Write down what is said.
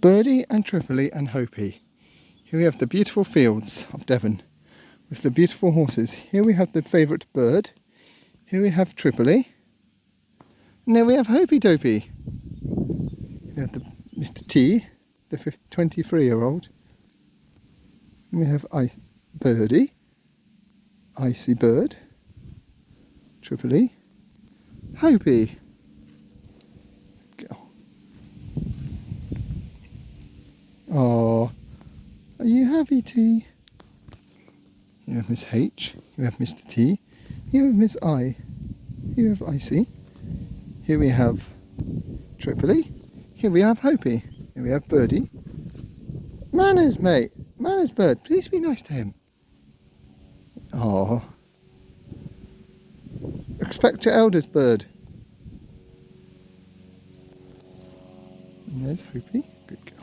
Birdie and Tripoli and Hopi. Here we have the beautiful fields of Devon with the beautiful horses. Here we have the favourite bird. Here we have Tripoli. And there we have Hopi Dopey. We have the Mr. T, the 23-year-old. We have Birdie, Icy Bird, Tripoli, Hopi. Oh, are you happy, T? You have Miss H, you have Mr. T, you have Miss I, you have Icy. Here we have Tripoli, here we have Hopi, here we have Birdie. Manners, mate, manners, bird, please be nice to him. Oh, expect your elders, bird. And there's Hopi, good girl.